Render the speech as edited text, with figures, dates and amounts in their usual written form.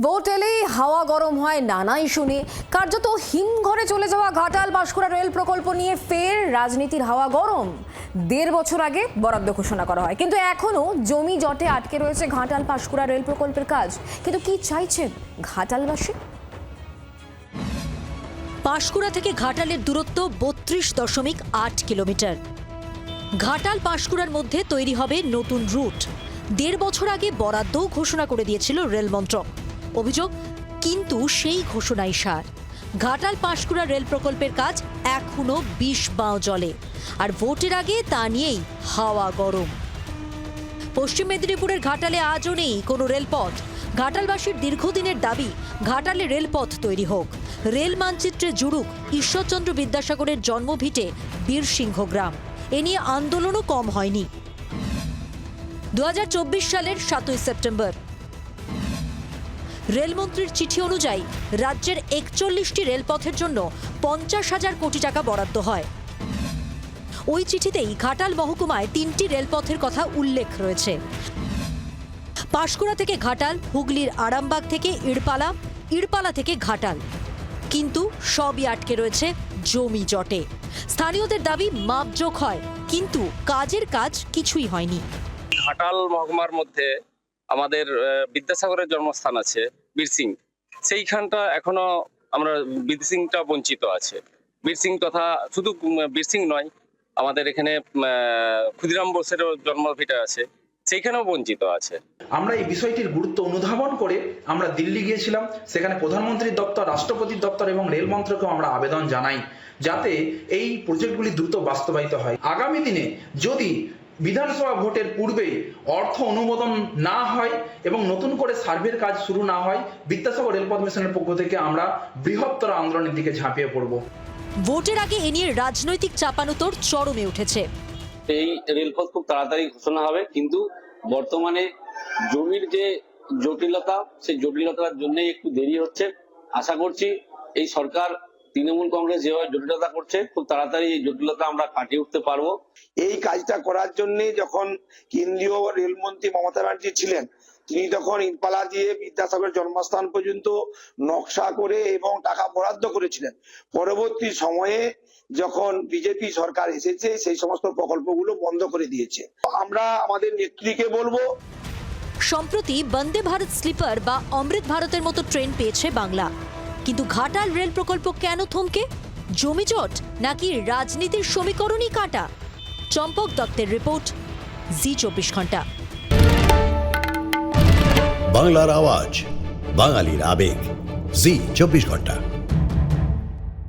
Vote এলেই হাওয়া গরম হয় নানাই শুনি। কার্যত হিমঘরে চলে যাওয়া ঘাটাল পাঁশকুড়া রেল প্রকল্প নিয়ে ফের রাজনীতির হাওয়া গরম। ১.৫ বছর আগে বরাদ্দ ঘোষণা করা হয়, কিন্তু এখনো জমি জটে আটকে রয়েছে ঘাটাল পাঁশকুড়া রেল প্রকল্পের কাজ। কিন্তু কি চাইছেন ঘাটালবাসী? পাঁশকুড়া থেকে ঘাটালের দূরত্ব ৩২.৮ কিলোমিটার। ঘাটাল পাঁশকুড়ার মধ্যে তৈরি হবে নতুন রুট। ১.৫ বছর আগে বরাদ্দও ঘোষণা করে দিয়েছিল রেল মন্ত্রক। অভিযোগ, কিন্তু সেই ঘোষণাই সার। ঘাটাল পাঁশকুড়া রেল প্রকল্পের কাজ এখনো ২০ বাঁও জলে, আর ভোটের আগে তা নিয়েই হাওয়া গরম। পশ্চিম মেদিনীপুরের ঘাটালে আজও নেই কোনো রেলপথ। ঘাটালবাসীর দীর্ঘদিনের দাবি ঘাটালে রেলপথ তৈরি হোক, রেল মানচিত্রে জুড়ুক ঈশ্বরচন্দ্র বিদ্যাসাগরের জন্মভিটে বীরসিংহ গ্রাম। এ নিয়ে আন্দোলনও কম হয়নি। ২০২৪ সালের ৭ই সেপ্টেম্বর রেলমন্ত্রীর চিঠি অনুযায়ী রাজ্যের ৪১টি রেলপথের জন্য ৫০,০০০ কোটি টাকা বরাদ্দ হয়। ওই চিঠিতেই ঘাটাল মহকুমায় ৩টি রেলপথের কথা উল্লেখ রয়েছে। পাঁশকুড়া থেকে ঘাটাল, হুগলির আরামবাগ থেকে ইড়পালা, ইড়পালা থেকে ঘাটাল। কিন্তু সবই আটকে রয়েছে জমি জটে। স্থানীয়দের দাবি মাপজোক হয়, কিন্তু কাজের কাজ কিছুই হয়নি। ঘাটাল মহকুমার মধ্যে আমাদের বিদ্যাসাগরের জন্মস্থান আছে বীরসিং, সেইখানটা এখনো আমরা বীরসিংটা বঞ্চিত আছে। বীরসিং তথা শুধু বীরসিং নয়, আমাদের এখানে ক্ষুদিরাম বোসেরও জন্মভিটা আছে, সেইখানেও বঞ্চিত আছে। আমরা এই বিষয়টির গুরুত্ব অনুধাবন করে আমরা দিল্লি গিয়েছিলাম। সেখানে প্রধানমন্ত্রীর দপ্তর, রাষ্ট্রপতির দপ্তর এবং রেল মন্ত্রকেও আমরা আবেদন জানাই যাতে এই প্রজেক্টগুলি দ্রুত বাস্তবায়িত হয়। আগামী দিনে যদি বিধানসভা ভোটের পূর্বে অর্থ অনুমোদন না হয় এবং নতুন করে সার্ভের কাজ শুরু না হয়, বিদ্যাসাগর রেলপথ মিশনের পক্ষ থেকে আমরা বৃহত্তর আন্দোলনের দিকে ঝাঁপিয়ে পড়ব। ভোটের আগে এ নিয়ে রাজনৈতিক চাপানুতোর চরমে উঠেছে। এই রেলপথ খুব তাড়াতাড়ি ঘোষণা হবে, কিন্তু বর্তমানে জমির যে জটিলতা, সেই জটিলতার জন্যই একটু দেরি হচ্ছে। আশা করছি এই সরকার, তৃণমূল কংগ্রেস যেভাবে জটিলতা করছে, খুব তাড়াতাড়ি এই জটিলতা আমরা কাটিয়ে উঠতে পারবো। এই কাজটা করার জন্য যখন কেন্দ্রীয় রেলমন্ত্রী মমতা ব্যানার্জি ছিলেন, তিনি তখন ইটপালা দিয়ে বিদ্যাসাগরের জন্মস্থান পর্যন্ত নকশা করে এবং টাকা বরাদ্দ করেছিলেন। পরবর্তী সময়ে যখন বিজেপি সরকার এসেছে, সেই সমস্ত প্রকল্পগুলো বন্ধ করে দিয়েছে। আমরা আমাদের নেত্রীকে বলবো, সম্প্রতি বন্দে ভারত স্লিপার বা অমৃত ভারতের মতো ট্রেন পেয়েছে বাংলা, কিন্তু ঘাটাল রেল প্রকল্প কেন থমকে? জমিজট নাকি রাজনীতির সমীকরণই কাটা? চম্পক দত্তের রিপোর্ট, জি২৪ ঘন্টা। বাংলার আওয়াজ, বাঙালির আবেগ, জি২৪ ঘন্টা।